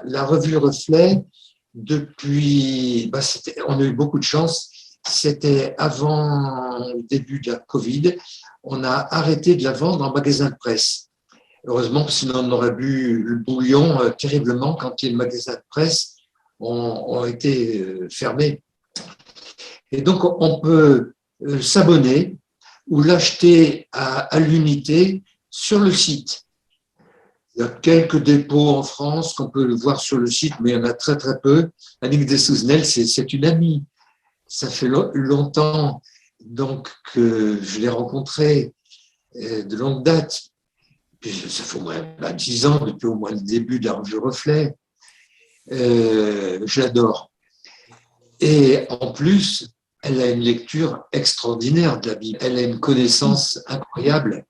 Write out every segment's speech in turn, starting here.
La revue Reflet, depuis, on a eu beaucoup de chance. C'était avant le début de la Covid. On a arrêté de la vendre en magasin de presse. Heureusement, sinon on aurait bu le bouillon terriblement quand les magasins de presse ont été fermés. Et donc, on peut s'abonner ou l'acheter à l'unité sur le site. Il y a quelques dépôts en France qu'on peut le voir sur le site, mais il y en a très très peu. Annick Dessouzenel, c'est une amie. Ça fait longtemps donc que je l'ai rencontrée de longue date. Puis ça fait au moins 10 ans, depuis au moins le début de la revue Reflet. Je l'adore. Et en plus, elle a une lecture extraordinaire de la Bible. Elle a une connaissance incroyable.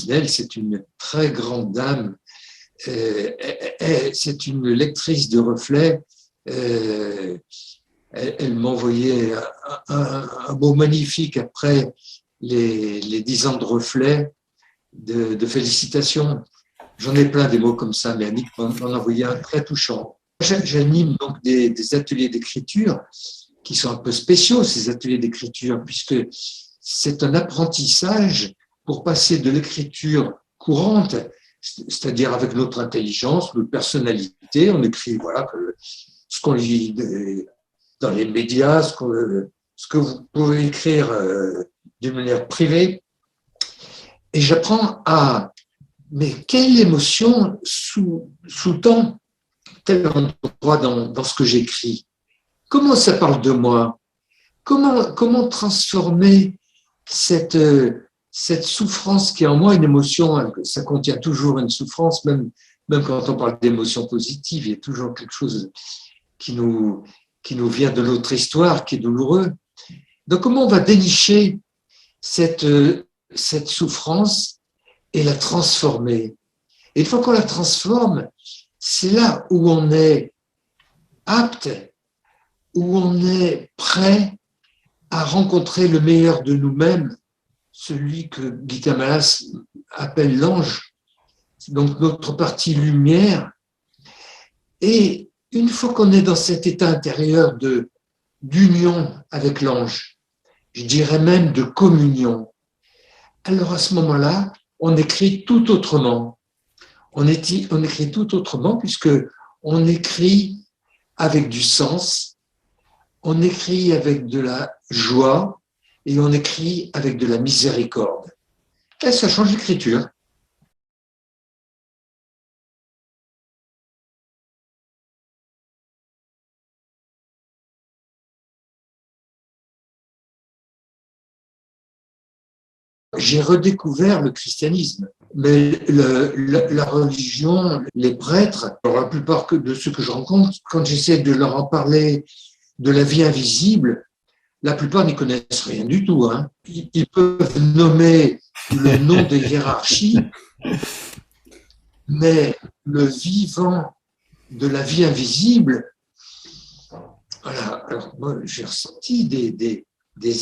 Elle, c'est une très grande dame. C'est une lectrice de Reflet. Elle m'a envoyé un mot magnifique après les 10 ans de Reflet, de félicitations. J'en ai plein des mots comme ça, mais Annick m'en a envoyé un très touchant. J'anime donc des ateliers d'écriture qui sont un peu spéciaux, ces ateliers d'écriture, puisque c'est un apprentissage pour passer de l'écriture courante, c'est-à-dire avec notre intelligence, notre personnalité. On écrit ce qu'on lit dans les médias, ce que vous pouvez écrire d'une manière privée. Et j'apprends mais quelle émotion sous-tend tel endroit dans ce que j'écris? Comment ça parle de moi? Comment transformer cette souffrance qui est en moi, une émotion, ça contient toujours une souffrance, même quand on parle d'émotions positives, il y a toujours quelque chose qui nous vient de notre histoire, qui est douloureux. Donc, comment on va dénicher cette souffrance et la transformer? Et une fois qu'on la transforme, c'est là où on est apte, où on est prêt à rencontrer le meilleur de nous-mêmes, celui que Guy Tamalas appelle l'ange, donc notre partie lumière. Et une fois qu'on est dans cet état intérieur d'union avec l'ange, je dirais même de communion, alors à ce moment-là, on écrit tout autrement. On écrit tout autrement puisque on écrit avec du sens, on écrit avec de la joie et on écrit avec de la miséricorde. Et ça change l'écriture. J'ai redécouvert le christianisme, mais la religion, les prêtres, la plupart de ceux que je rencontre, quand j'essaie de leur en parler de la vie invisible, la plupart n'y connaissent rien du tout. Hein. Ils peuvent nommer le nom des hiérarchies, mais le vivant de la vie invisible, voilà. Alors moi, j'ai ressenti des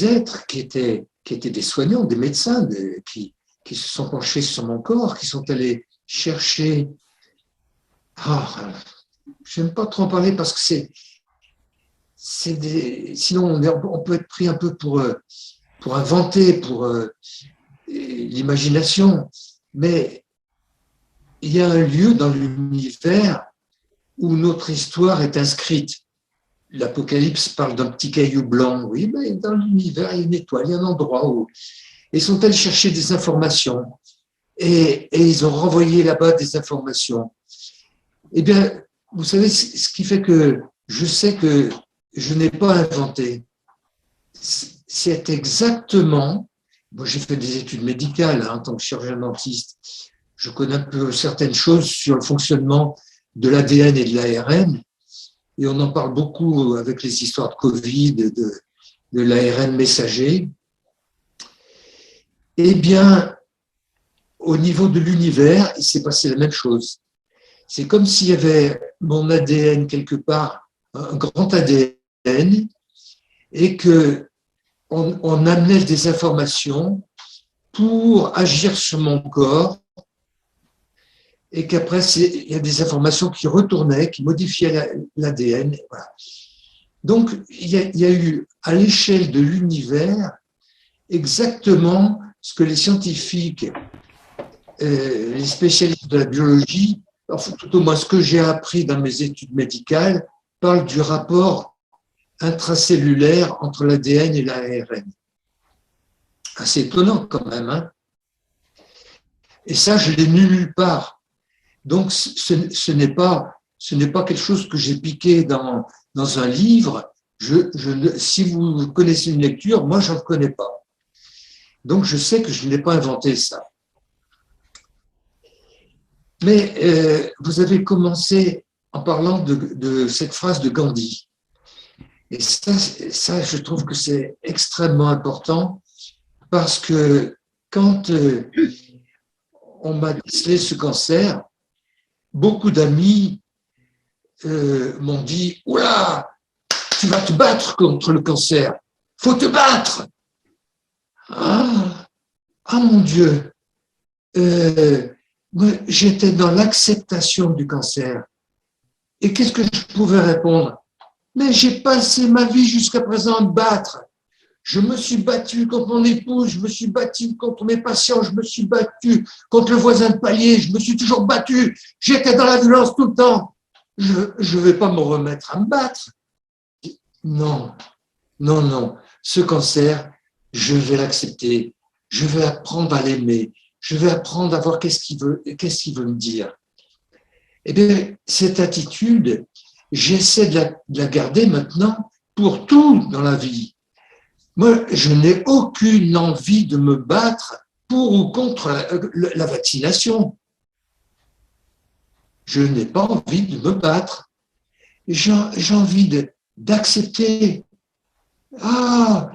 êtres qui étaient des soignants, des médecins, qui se sont penchés sur mon corps, qui sont allés chercher. Je n'aime pas trop en parler parce que sinon on peut être pris un peu pour inventer, pour l'imagination. Mais il y a un lieu dans l'univers où notre histoire est inscrite. L'Apocalypse parle d'un petit caillou blanc. Oui, mais dans l'univers, il y a une étoile, il y a un endroit où ils sont allés chercher des informations et ils ont renvoyé là-bas des informations. Eh bien, vous savez, ce qui fait que je sais que je n'ai pas inventé. C'est exactement, moi j'ai fait des études médicales en tant que chirurgien dentiste, je connais un peu certaines choses sur le fonctionnement de l'ADN et de l'ARN, et on en parle beaucoup avec les histoires de Covid, de l'ARN messager. Eh bien, au niveau de l'univers, il s'est passé la même chose. C'est comme s'il y avait mon ADN quelque part, un grand ADN, et qu'on amenait des informations pour agir sur mon corps et qu'après, il y a des informations qui retournaient, qui modifiaient l'ADN. Voilà. Donc, il y a eu, à l'échelle de l'univers, exactement ce que les scientifiques, les spécialistes de la biologie, enfin, tout au moins ce que j'ai appris dans mes études médicales, parlent du rapport intracellulaire entre l'ADN et l'ARN. Assez étonnant quand même, hein. Et ça, je l'ai nulle part. Donc, ce n'est pas quelque chose que j'ai piqué dans un livre. Si vous connaissez une lecture, moi, je n'en connais pas. Donc, je sais que je n'ai pas inventé ça. Mais vous avez commencé en parlant de cette phrase de Gandhi. Et ça, je trouve que c'est extrêmement important parce que quand on m'a décelé ce cancer, beaucoup d'amis m'ont dit « Oula, tu vas te battre contre le cancer, faut te battre !» Ah mon Dieu, moi, j'étais dans l'acceptation du cancer. Et qu'est-ce que je pouvais répondre? Mais j'ai passé ma vie jusqu'à présent à me battre. Je me suis battu contre mon épouse, je me suis battu contre mes patients, je me suis battu contre le voisin de palier, je me suis toujours battu. J'étais dans la violence tout le temps. Je ne vais pas me remettre à me battre. Non, non, non. Ce cancer, je vais l'accepter. Je vais apprendre à l'aimer. Je vais apprendre à voir qu'est-ce qu'il veut me dire. Eh bien, cette attitude, j'essaie de la garder maintenant pour tout dans la vie. Moi, je n'ai aucune envie de me battre pour ou contre la vaccination. Je n'ai pas envie de me battre. J'ai envie d'accepter. Ah,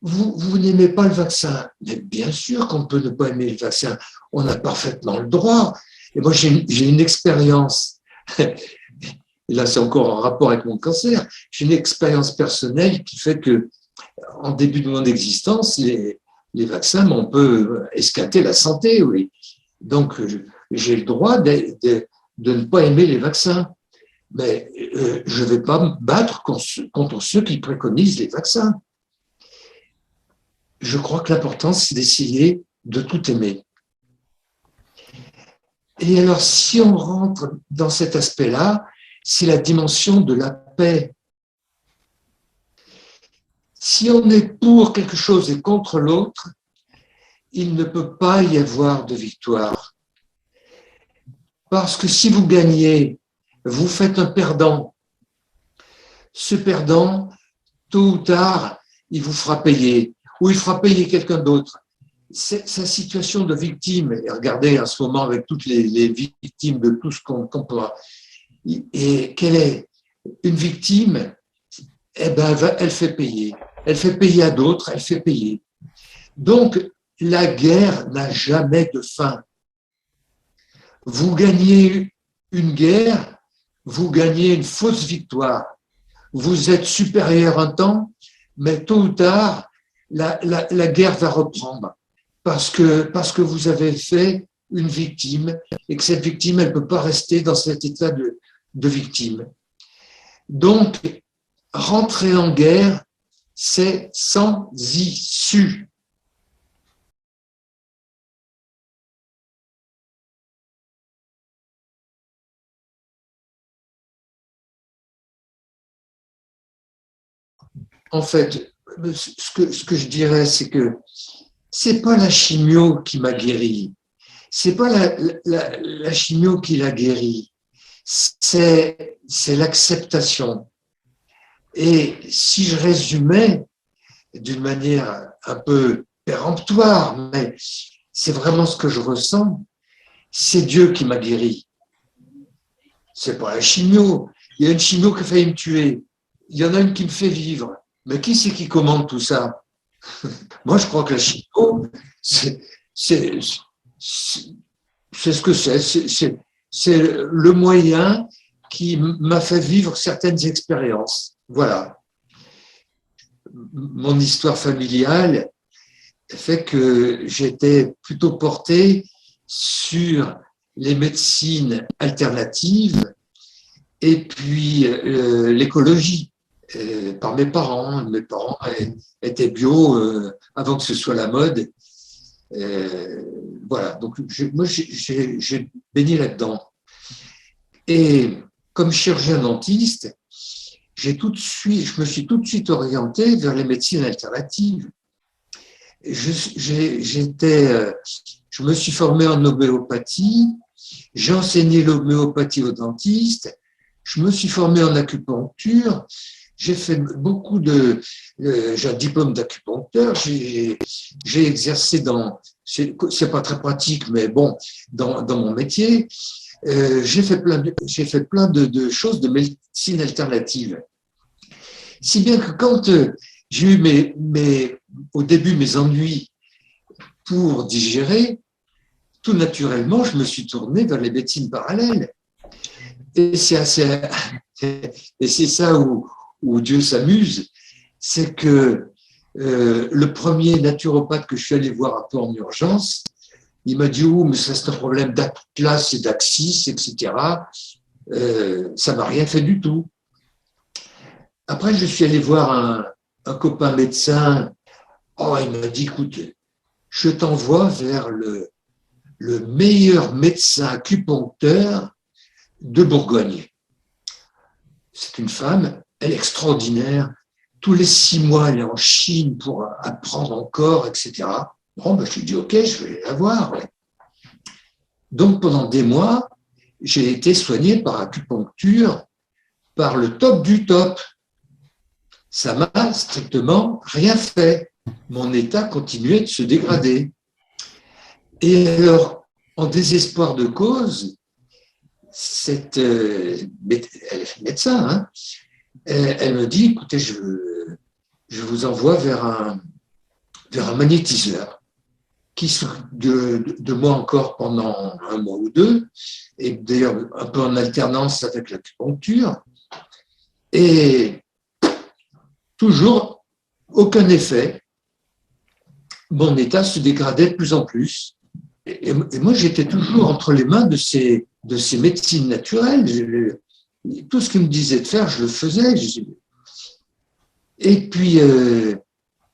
vous n'aimez pas le vaccin. Mais bien sûr qu'on peut ne pas aimer le vaccin. On a parfaitement le droit. Et moi, j'ai une expérience. Et là, c'est encore en rapport avec mon cancer. J'ai une expérience personnelle qui fait que, en début de mon existence, les vaccins m'ont un peu escaté la santé, oui. Donc, j'ai le droit de ne pas aimer les vaccins. Mais je ne vais pas me battre contre ceux qui préconisent les vaccins. Je crois que l'important, c'est d'essayer de tout aimer. Et alors, si on rentre dans cet aspect-là, c'est la dimension de la paix. Si on est pour quelque chose et contre l'autre, il ne peut pas y avoir de victoire. Parce que si vous gagnez, vous faites un perdant. Ce perdant, tôt ou tard, il vous fera payer, ou il fera payer quelqu'un d'autre. Sa situation de victime, et regardez en ce moment avec toutes les victimes de tout ce qu'on peut. Et quelle est une victime? Eh ben, elle fait payer. Elle fait payer à d'autres, elle fait payer. Donc, la guerre n'a jamais de fin. Vous gagnez une guerre, vous gagnez une fausse victoire. Vous êtes supérieur un temps, mais tôt ou tard, la guerre va reprendre parce que vous avez fait une victime et que cette victime, elle ne peut pas rester dans cet état de victime. Donc, rentrer en guerre, c'est sans issue. En fait, ce que je dirais, c'est que c'est pas la chimio qui m'a guéri. C'est pas la chimio qui l'a guéri. C'est l'acceptation. Et si je résumais d'une manière un peu péremptoire, mais c'est vraiment ce que je ressens, c'est Dieu qui m'a guéri. C'est pas la chimio. Il y a une chimio qui a failli me tuer. Il y en a une qui me fait vivre. Mais qui c'est qui commande tout ça? Moi, je crois que la chimio, c'est ce que c'est. C'est le moyen qui m'a fait vivre certaines expériences. Voilà. Mon histoire familiale fait que j'étais plutôt porté sur les médecines alternatives et puis l'écologie. Par mes parents. Mes parents étaient bio avant que ce soit la mode. Voilà, donc moi j'ai baigné là-dedans. Et comme chirurgien dentiste, je me suis tout de suite orienté vers les médecines alternatives. Je me suis formé en homéopathie, j'ai enseigné l'homéopathie aux dentistes, je me suis formé en acupuncture, j'ai fait j'ai un diplôme d'acupuncteur, j'ai exercé c'est pas très pratique, mais bon, dans mon métier, j'ai fait plein de choses de médecine alternative. Si bien que quand j'ai eu au début mes ennuis pour digérer, tout naturellement, je me suis tourné vers les médecines parallèles. Et c'est ça où Dieu s'amuse, c'est que le premier naturopathe que je suis allé voir un peu en urgence, il m'a dit « Oh, mais ça c'est un problème d'Atlas et d'Axis, etc. » Ça m'a rien fait du tout. Après, je suis allé voir un copain médecin. Oh, il m'a dit « Écoute, je t'envoie vers le meilleur médecin acupuncteur de Bourgogne. » C'est une femme, elle est extraordinaire. Tous les 6 mois, elle est en Chine pour apprendre encore, etc. Bon, ben, je lui ai dit, OK, je vais la voir. Ouais. Donc, pendant des mois, j'ai été soigné par acupuncture, par le top du top. Ça m'a strictement rien fait. Mon état continuait de se dégrader. Et alors, en désespoir de cause, elle est médecin, hein, elle me dit, écoutez, je vous envoie vers un magnétiseur qui s'occupe de moi encore pendant 1 mois ou 2, et d'ailleurs un peu en alternance avec l'acupuncture, et toujours aucun effet. Mon état se dégradait de plus en plus. Et moi, j'étais toujours entre les mains de ces médecines naturelles. Tout ce qu'ils me disaient de faire, je le faisais. Et puis,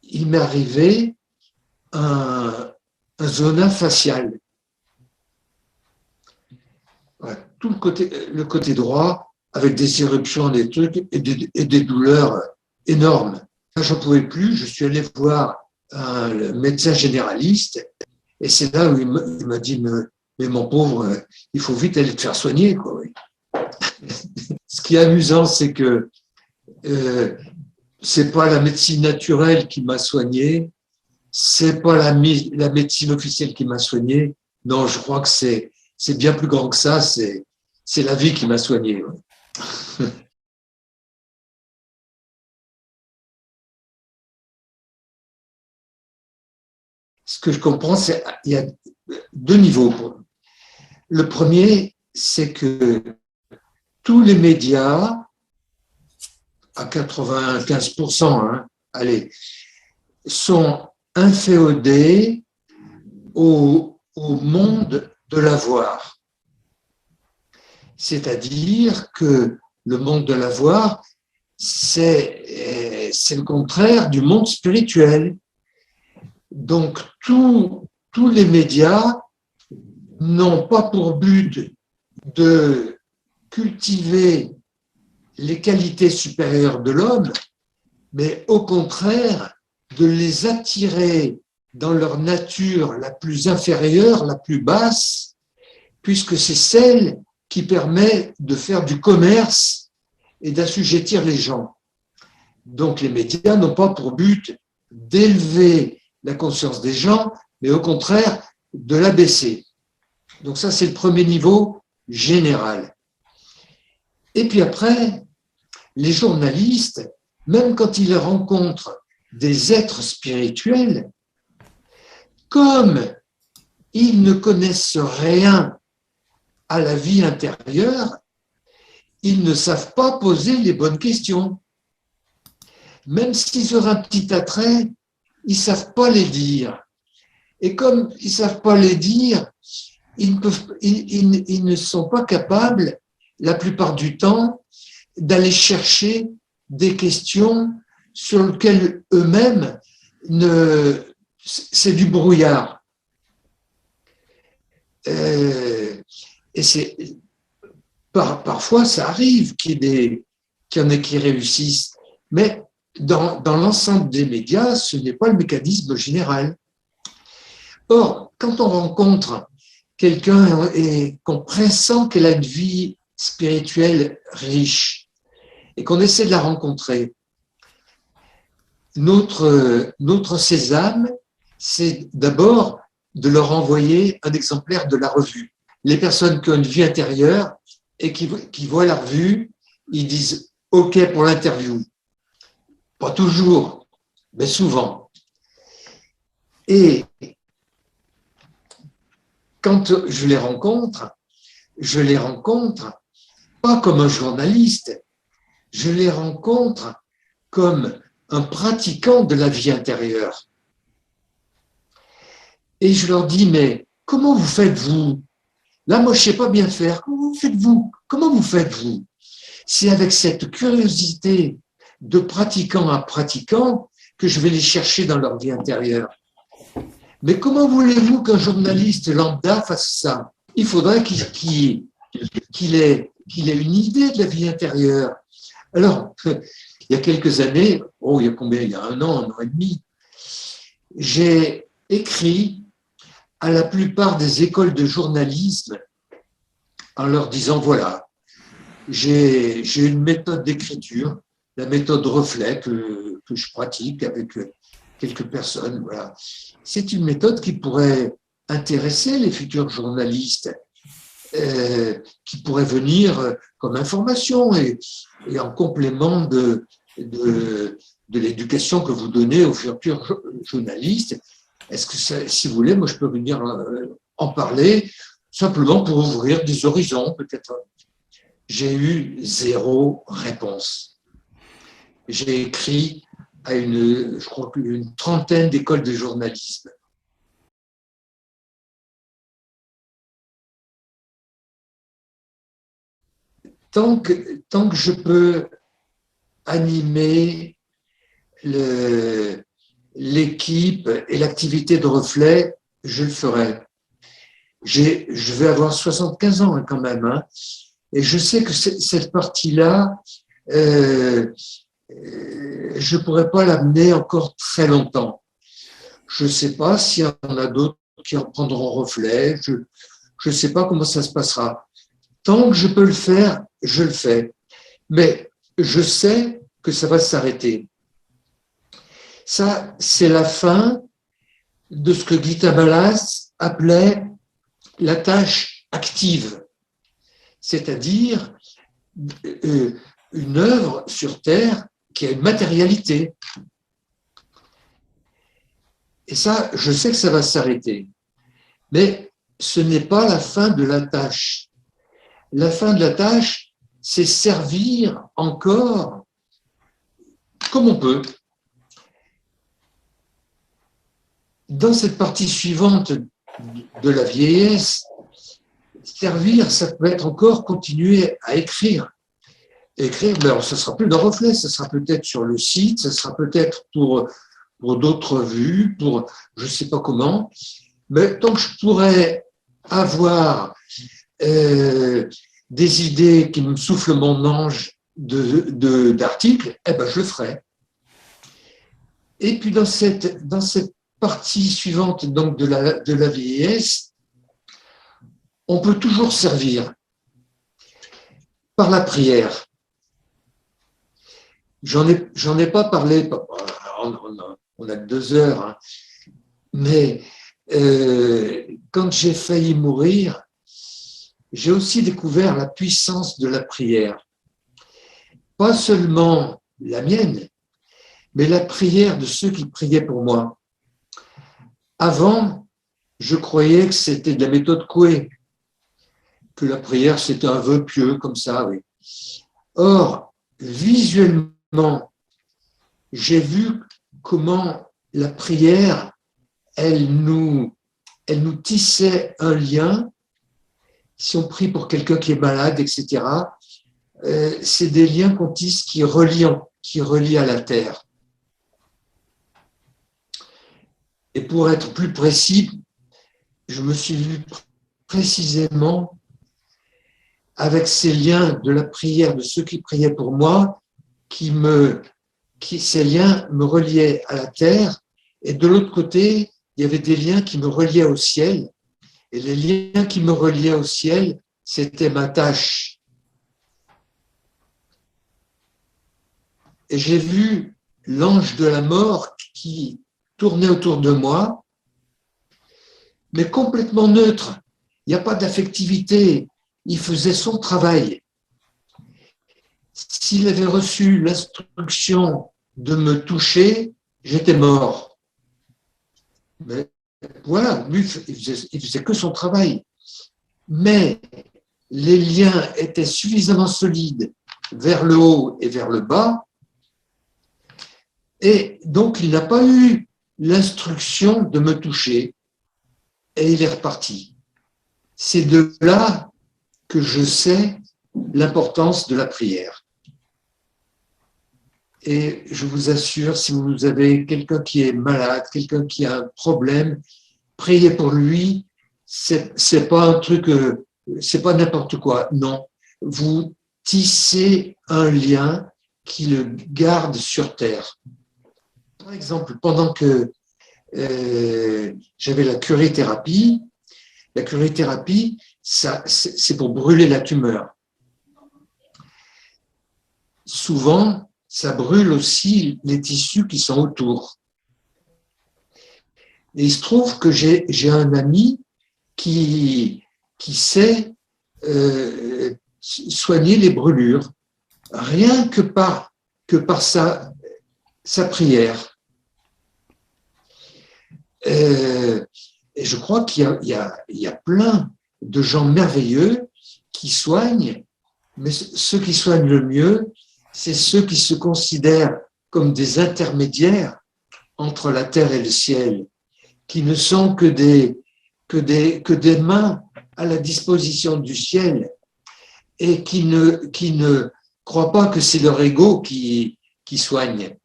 il m'est arrivé un zona facial. Ouais, tout le côté droit, avec des éruptions, des trucs et des douleurs énormes. Quand j'en pouvais plus, je suis allé voir un médecin généraliste et c'est là où il m'a dit mais mon pauvre, il faut vite aller te faire soigner, quoi. Ce qui est amusant, c'est que c'est pas la médecine naturelle qui m'a soigné, c'est pas la médecine officielle qui m'a soigné. Non, je crois que c'est bien plus grand que ça. C'est la vie qui m'a soigné. Ouais. Ce que je comprends, c'est qu'il y a 2 niveaux. Le premier, c'est que tous les médias, à 95%, hein, allez, sont inféodés au monde de l'avoir. C'est-à-dire que le monde de l'avoir, c'est le contraire du monde spirituel. Donc, tous les médias n'ont pas pour but de cultiver les qualités supérieures de l'homme, mais au contraire, de les attirer dans leur nature la plus inférieure, la plus basse, puisque c'est celle qui permet de faire du commerce et d'assujettir les gens. Donc les médias n'ont pas pour but d'élever la conscience des gens, mais au contraire de l'abaisser. Donc ça, c'est le premier niveau général. Et puis après, les journalistes, même quand ils rencontrent des êtres spirituels, comme ils ne connaissent rien à la vie intérieure, ils ne savent pas poser les bonnes questions. Même s'ils auraient un petit attrait, ils ne savent pas les dire. Et comme ils ne savent pas les dire, ils ne sont pas capables, la plupart du temps, d'aller chercher des questions sur lesquelles eux-mêmes, c'est du brouillard. Et parfois, ça arrive qu'il y en ait qui réussissent, mais dans l'ensemble des médias, ce n'est pas le mécanisme général. Or, quand on rencontre quelqu'un et qu'on pressent qu'elle a une vie spirituelle riche et qu'on essaie de la rencontrer, notre sésame, c'est d'abord de leur envoyer un exemplaire de la revue. Les personnes qui ont une vie intérieure et qui voient la revue, ils disent « OK pour l'interview ». Pas toujours, mais souvent. Et quand je les rencontre pas comme un journaliste, je les rencontre comme un pratiquant de la vie intérieure. Et je leur dis, mais comment vous faites-vous? Là, moi, je ne sais pas bien faire. Comment vous faites-vous? C'est avec cette curiosité de pratiquant à pratiquant que je vais les chercher dans leur vie intérieure. Mais comment voulez-vous qu'un journaliste lambda fasse ça? Il faudrait qu'il ait une idée de la vie intérieure. Alors, il y a quelques années, il y a combien? Il y a un an et demi, j'ai écrit à la plupart des écoles de journalisme en leur disant, voilà, j'ai une méthode d'écriture, la méthode reflet que je pratique avec quelques personnes. Voilà. C'est une méthode qui pourrait intéresser les futurs journalistes, qui pourrait venir comme information et en complément de l'éducation que vous donnez aux futurs journalistes. Est-ce que, si vous voulez, moi je peux venir en parler simplement pour ouvrir des horizons, peut-être. J'ai eu 0 réponse. J'ai écrit à je crois une trentaine d'écoles de journalisme. Tant que je peux animer l'équipe et l'activité de reflet, je le ferai. Je vais avoir 75 ans quand même, hein, et je sais que cette partie-là, je ne pourrais pas l'amener encore très longtemps. Je ne sais pas s'il y en a d'autres qui reprendront reflet, je ne sais pas comment ça se passera. Tant que je peux le faire, je le fais. Mais je sais que ça va s'arrêter. Ça, c'est la fin de ce que Gita Balas appelait la tâche active, c'est-à-dire une œuvre sur Terre qui a une matérialité. Et ça, je sais que ça va s'arrêter. Mais ce n'est pas la fin de la tâche. La fin de la tâche, c'est servir encore comme on peut. Dans cette partie suivante de la vieillesse, servir, ça peut être encore continuer à écrire. Écrire, alors ce ne sera plus dans Reflet, ce sera peut-être sur le site, ce sera peut-être pour d'autres vues, pour je ne sais pas comment, mais tant que je pourrais avoir des idées qui me soufflent mon ange d'articles, eh ben je le ferai. Et puis dans cette partie suivante donc de la vieillesse, on peut toujours servir par la prière. J'en ai pas parlé, on a 2 heures, hein, mais quand j'ai failli mourir, j'ai aussi découvert la puissance de la prière. Pas seulement la mienne, mais la prière de ceux qui priaient pour moi. Avant, je croyais que c'était de la méthode Coué, que la prière c'était un vœu pieux comme ça, oui. Or, visuellement, j'ai vu comment la prière, elle nous tissait un lien si on prie pour quelqu'un qui est malade, etc., c'est des liens qu'on tisse qui relient à la terre. Et pour être plus précis, je me suis vu précisément avec ces liens de la prière de ceux qui priaient pour moi, ces liens me reliaient à la terre, et de l'autre côté, il y avait des liens qui me reliaient au ciel, et les liens qui me reliaient au ciel, c'était ma tâche. Et j'ai vu l'ange de la mort qui tournait autour de moi, mais complètement neutre. Il n'y a pas d'affectivité. Il faisait son travail. S'il avait reçu l'instruction de me toucher, j'étais mort. Mais voilà, lui, il faisait que son travail. Mais les liens étaient suffisamment solides vers le haut et vers le bas, et donc il n'a pas eu l'instruction de me toucher, et il est reparti. C'est de là que je sais l'importance de la prière. Et je vous assure, si vous avez quelqu'un qui est malade, quelqu'un qui a un problème, priez pour lui. C'est pas un truc, c'est pas n'importe quoi. Non, vous tissez un lien qui le garde sur terre. Par exemple, pendant que j'avais la curithérapie, c'est pour brûler la tumeur. Souvent, ça brûle aussi les tissus qui sont autour. Et il se trouve que j'ai un ami qui sait soigner les brûlures, rien que par sa prière. Et je crois qu'il y a plein de gens merveilleux qui soignent, mais ceux qui soignent le mieux, c'est ceux qui se considèrent comme des intermédiaires entre la terre et le ciel, qui ne sont que des mains à la disposition du ciel, et qui ne croient pas que c'est leur ego qui soigne.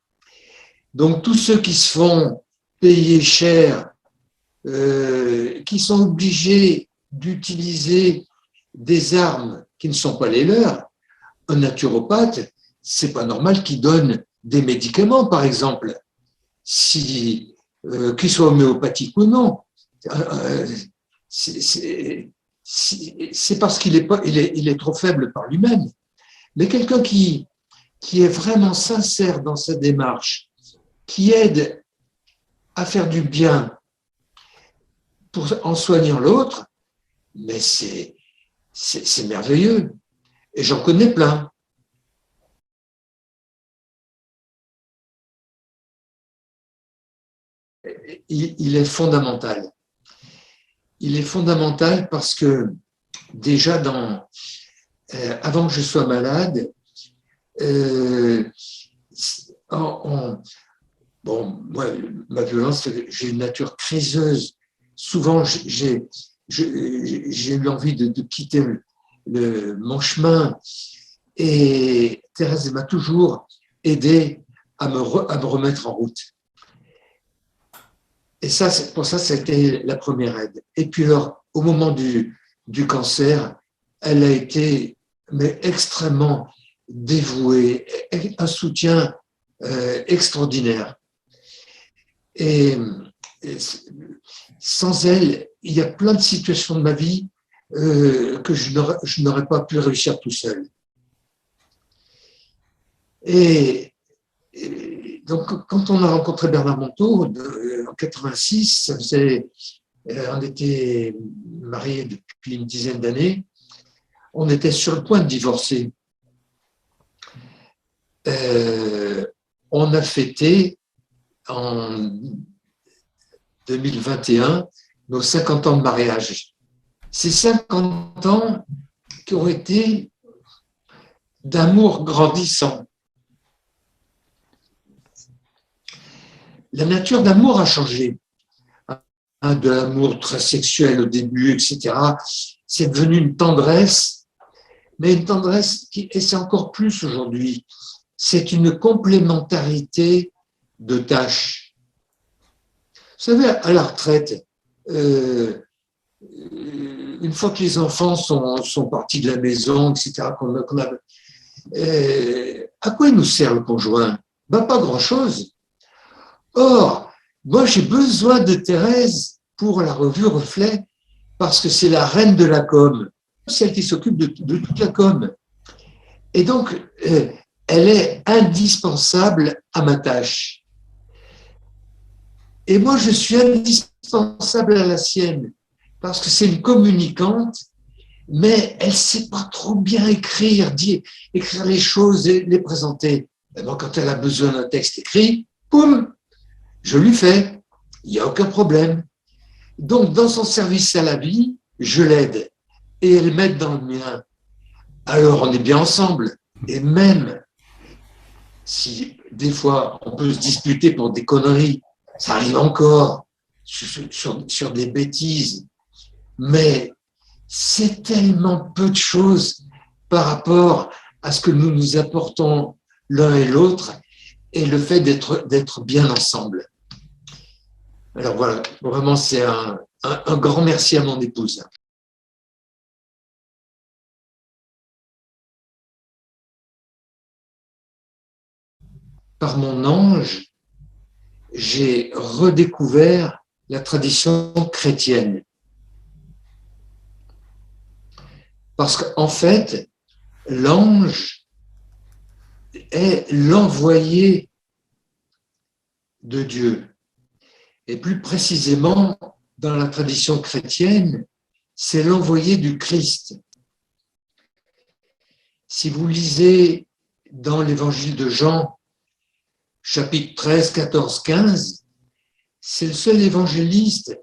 Donc tous ceux qui se font payer cher, qui sont obligés d'utiliser des armes qui ne sont pas les leurs, un naturopathe, c'est pas normal qu'il donne des médicaments, par exemple, qu'ils soient homéopathiques ou non. C'est parce qu'il est trop faible par lui-même. Mais quelqu'un qui est vraiment sincère dans sa démarche, qui aide à faire du bien en soignant l'autre, mais c'est merveilleux. Et j'en connais plein. Il est fondamental. Il est fondamental parce que déjà avant que je sois malade, bon, moi, ma violence, j'ai une nature criseuse. Souvent, j'ai eu envie de quitter mon chemin. Et Thérèse m'a toujours aidé à me remettre en route. Et ça, pour ça, c'était la première aide. Et puis alors, au moment du cancer, elle a été extrêmement dévouée, un soutien extraordinaire. Et sans elle, il y a plein de situations de ma vie que je n'aurais pas pu réussir tout seul. Et donc, quand on a rencontré Bernard Monteau en 86, on était mariés depuis une dizaine d'années, on était sur le point de divorcer. On a fêté en 2021 nos 50 ans de mariage. Ces 50 ans qui ont été d'amour grandissant. La nature d'amour a changé. De l'amour très sexuel au début, etc. c'est devenu une tendresse, mais une tendresse et c'est encore plus aujourd'hui, c'est une complémentarité de tâches. Vous savez, à la retraite, une fois que les enfants sont partis de la maison, etc., à quoi il nous sert le conjoint? Ben, pas grand-chose. Or, moi, j'ai besoin de Thérèse pour la revue Reflet parce que c'est la reine de la com. C'est elle qui s'occupe de toute la com. Et donc, elle est indispensable à ma tâche. Et moi, je suis indispensable à la sienne parce que c'est une communicante, mais elle ne sait pas trop bien écrire les choses et les présenter. Et donc, quand elle a besoin d'un texte écrit, boum, je lui fais. Il n'y a aucun problème. Donc, dans son service à la vie, je l'aide et elle m'aide dans le mien. Alors, on est bien ensemble. Et même si des fois, on peut se disputer pour des conneries, ça arrive encore sur des bêtises, mais c'est tellement peu de choses par rapport à ce que nous nous apportons l'un et l'autre et le fait d'être bien ensemble. Alors voilà, vraiment, c'est un grand merci à mon épouse. Par mon ange, j'ai redécouvert la tradition chrétienne. Parce qu'en fait, l'ange est l'envoyé de Dieu. Et plus précisément, dans la tradition chrétienne, c'est l'envoyé du Christ. Si vous lisez dans l'évangile de Jean, chapitre 13, 14, 15, c'est le seul évangéliste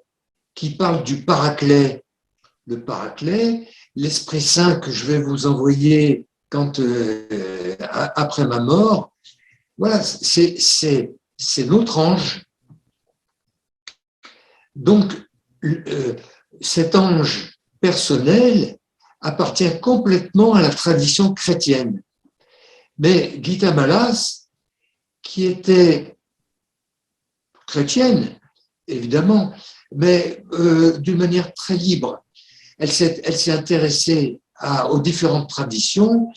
qui parle du Paraclet. Le Paraclet, l'Esprit Saint que je vais vous envoyer après ma mort, voilà, c'est notre ange. Donc, cet ange personnel appartient complètement à la tradition chrétienne. Mais Gita Malas, qui était chrétienne, évidemment, mais d'une manière très libre, elle s'est intéressée aux différentes traditions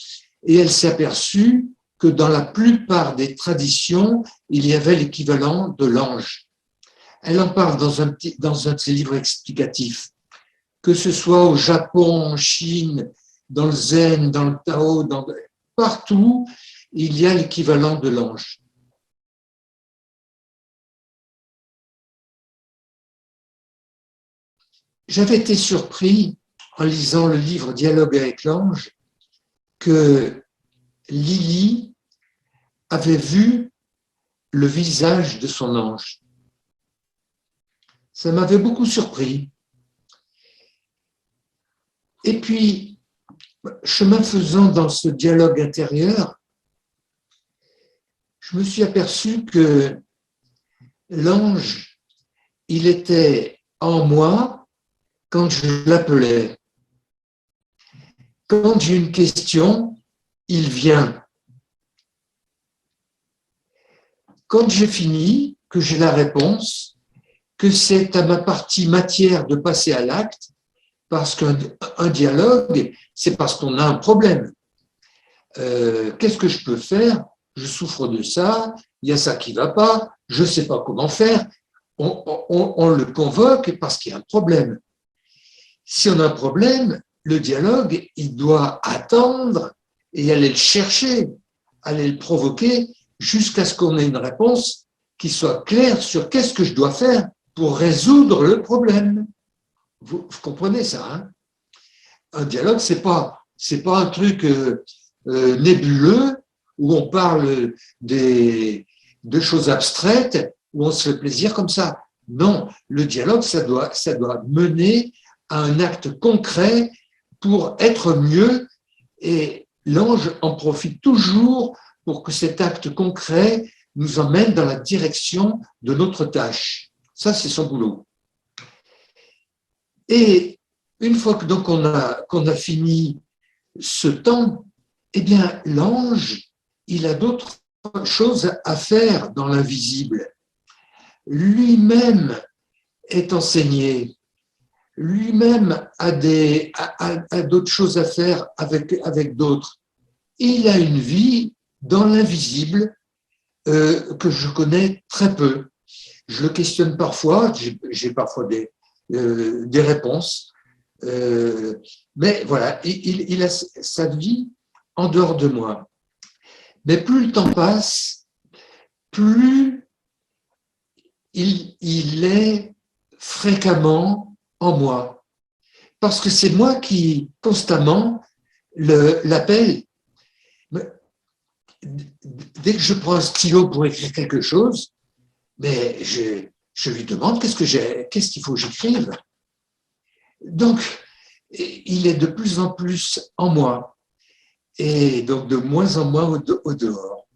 et elle s'est aperçue que dans la plupart des traditions, il y avait l'équivalent de l'ange. Elle en parle dans un de ses livres explicatifs, que ce soit au Japon, en Chine, dans le Zen, dans le Tao, partout, il y a l'équivalent de l'ange. J'avais été surpris en lisant le livre Dialogue avec l'ange que Lily avait vu le visage de son ange. Ça m'avait beaucoup surpris. Et puis, chemin faisant dans ce dialogue intérieur, je me suis aperçu que l'ange, il était en moi quand je l'appelais. Quand j'ai une question, il vient. Quand j'ai fini, que j'ai la réponse, que c'est à ma partie matière de passer à l'acte, parce qu'un dialogue, c'est parce qu'on a un problème. Qu'est-ce que je peux faire? Je souffre de ça, il y a ça qui ne va pas, je ne sais pas comment faire. On le convoque parce qu'il y a un problème. Si on a un problème, le dialogue, il doit attendre et aller le chercher, aller le provoquer jusqu'à ce qu'on ait une réponse qui soit claire sur qu'est-ce que je dois faire pour résoudre le problème. Vous comprenez ça, hein? Un dialogue, c'est pas un truc nébuleux où on parle de choses abstraites, où on se fait plaisir comme ça. Non, le dialogue, ça doit mener à un acte concret pour être mieux, et l'ange en profite toujours pour que cet acte concret nous emmène dans la direction de notre tâche. Ça, c'est son boulot. Et une fois que donc qu'on a fini ce temps, eh bien, l'ange, il a d'autres choses à faire dans l'invisible. Lui-même est enseigné, lui-même a d'autres choses à faire avec d'autres. Il a une vie dans l'invisible que je connais très peu. Je le questionne parfois, j'ai parfois des réponses, mais voilà, il a sa vie en dehors de moi. Mais plus le temps passe, plus il est fréquemment en moi. Parce que c'est moi qui, constamment, l'appelle. Dès que je prends un stylo pour écrire quelque chose, mais je lui demande qu'est-ce qu'il faut que j'écrive. Donc, il est de plus en plus en moi et donc de moins en moins au dehors.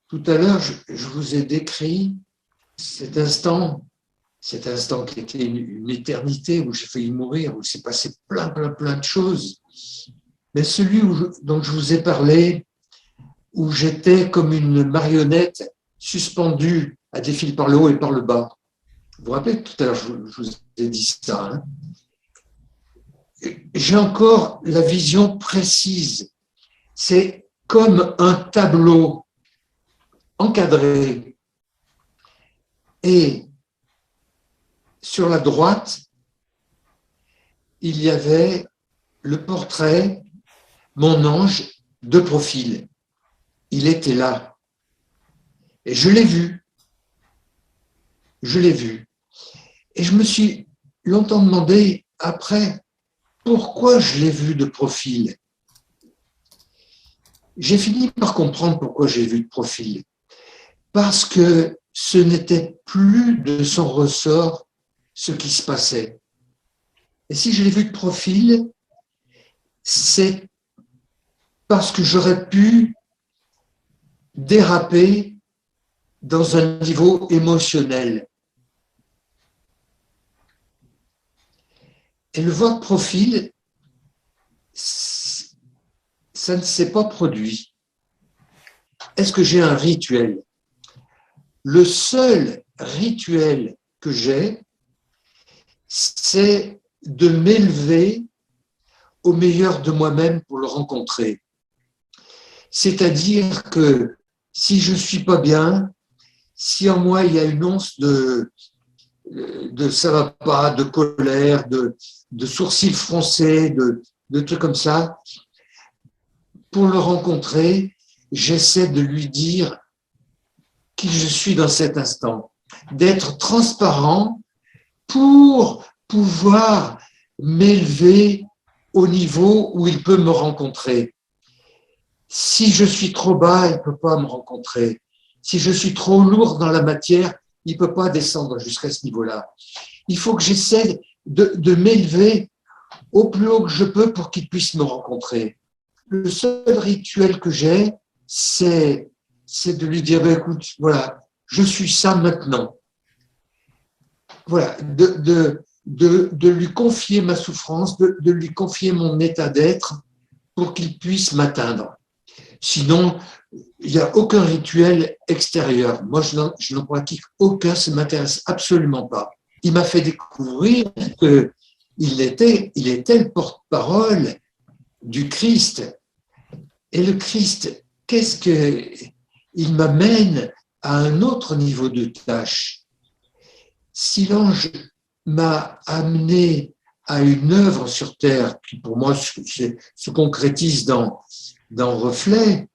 Tout à l'heure, je vous ai décrit cet instant qui était une éternité où j'ai failli mourir, où s'est passé plein de choses. Mais celui dont je vous ai parlé, où j'étais comme une marionnette suspendue à des fils par le haut et par le bas. Vous vous rappelez, tout à l'heure, je vous ai dit ça. Hein. J'ai encore la vision précise. C'est comme un tableau encadré. Et sur la droite, il y avait le portrait, mon ange, de profil. Il était là. Et je l'ai vu. Je l'ai vu. Et je me suis longtemps demandé, après, pourquoi je l'ai vu de profil. J'ai fini par comprendre pourquoi j'ai vu de profil. Parce que ce n'était plus de son ressort ce qui se passait. Et si je l'ai vu de profil, c'est parce que j'aurais pu déraper dans un niveau émotionnel. Et le voir de profil, ça ne s'est pas produit. Est-ce que j'ai un rituel? Le seul rituel que j'ai, c'est de m'élever au meilleur de moi-même pour le rencontrer. C'est-à-dire que si je ne suis pas bien, si en moi il y a une once de ça va pas, de colère, de sourcils froncés, de trucs comme ça, pour le rencontrer, j'essaie de lui dire qui je suis dans cet instant, d'être transparent pour pouvoir m'élever au niveau où il peut me rencontrer. Si je suis trop bas, il ne peut pas me rencontrer. Si je suis trop lourd dans la matière, il ne peut pas descendre jusqu'à ce niveau-là. Il faut que j'essaie de m'élever au plus haut que je peux pour qu'il puisse me rencontrer. Le seul rituel que j'ai, c'est de lui dire, écoute, voilà, je suis ça maintenant. Voilà, de lui confier ma souffrance, de lui confier mon état d'être pour qu'il puisse m'atteindre. Sinon, il n'y a aucun rituel extérieur. Moi, je n'en pratique aucun, ça ne m'intéresse absolument pas. Il m'a fait découvrir qu'il était le porte-parole du Christ. Et le Christ, qu'est-ce qu'il m'amène à un autre niveau de tâche. Si l'ange m'a amené à une œuvre sur terre qui, pour moi, se concrétise dans Reflet,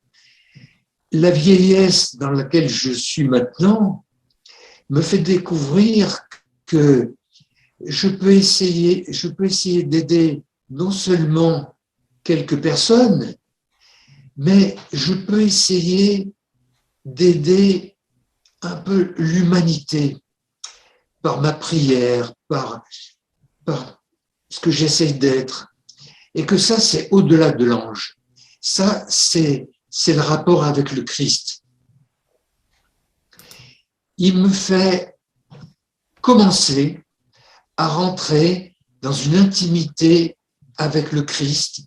la vieillesse dans laquelle je suis maintenant me fait découvrir que je peux essayer d'aider non seulement quelques personnes, mais je peux essayer d'aider un peu l'humanité par ma prière, par ce que j'essaie d'être. Et que ça, c'est au-delà de l'ange. Ça, c'est le rapport avec le Christ. Il me fait commencer à rentrer dans une intimité avec le Christ,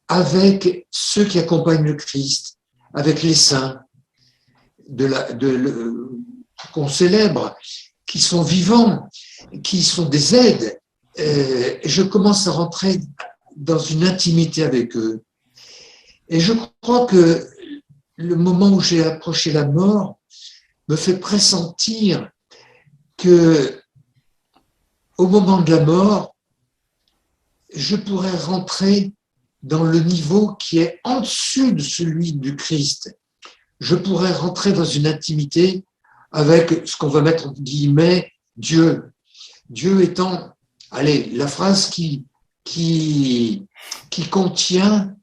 avec ceux qui accompagnent le Christ, avec les saints qu'on célèbre, qui sont vivants, qui sont des aides. Je commence à rentrer dans une intimité avec eux. Et je crois que le moment où j'ai approché la mort me fait pressentir que au moment de la mort, je pourrais rentrer dans le niveau qui est en dessus de celui du Christ. Je pourrais rentrer dans une intimité avec ce qu'on va mettre en guillemets Dieu. Dieu étant, allez, la phrase qui contient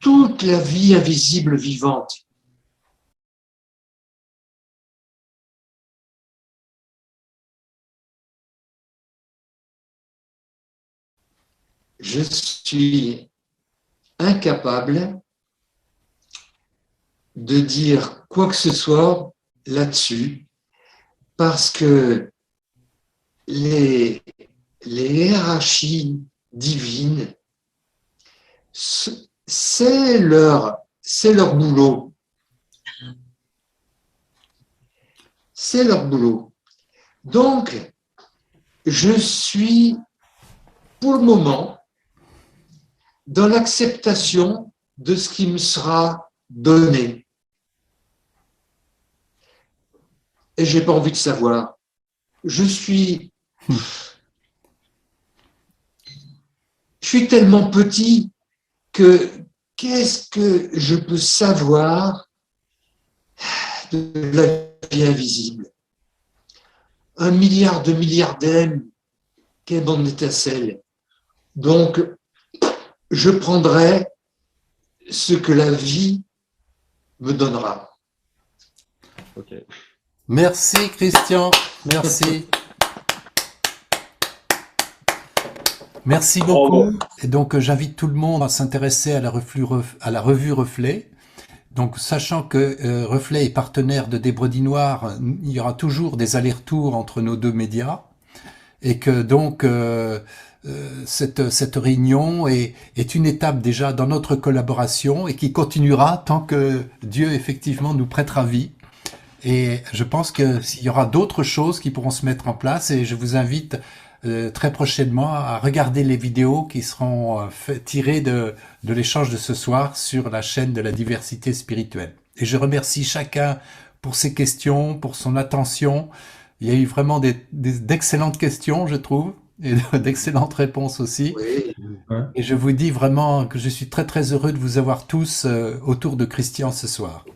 toute la vie invisible vivante. Je suis incapable de dire quoi que ce soit là-dessus parce que les hiérarchies divines, c'est leur boulot. C'est leur boulot. Donc, je suis pour le moment dans l'acceptation de ce qui me sera donné. Et j'ai pas envie de savoir. Je suis tellement petit que qu'est-ce que je peux savoir de la vie invisible? 1 milliard de milliardaires, quelle bande d'étincelles. Donc, je prendrai ce que la vie me donnera. Ok. Merci Christian, merci. Merci beaucoup. Et donc j'invite tout le monde à s'intéresser à la revue Reflet. Donc sachant que Reflet est partenaire de Des Brebis Noires, il y aura toujours des allers-retours entre nos deux médias et que donc cette réunion est une étape déjà dans notre collaboration et qui continuera tant que Dieu effectivement nous prêtera vie. Et je pense que s'il y aura d'autres choses qui pourront se mettre en place, et je vous invite très prochainement à regarder les vidéos qui seront tirées de l'échange de ce soir sur la chaîne de la diversité spirituelle. Et je remercie chacun pour ses questions, pour son attention. Il y a eu vraiment d'excellentes questions, je trouve, et d'excellentes réponses aussi. Oui. Et je vous dis vraiment que je suis très très heureux de vous avoir tous autour de Christian ce soir.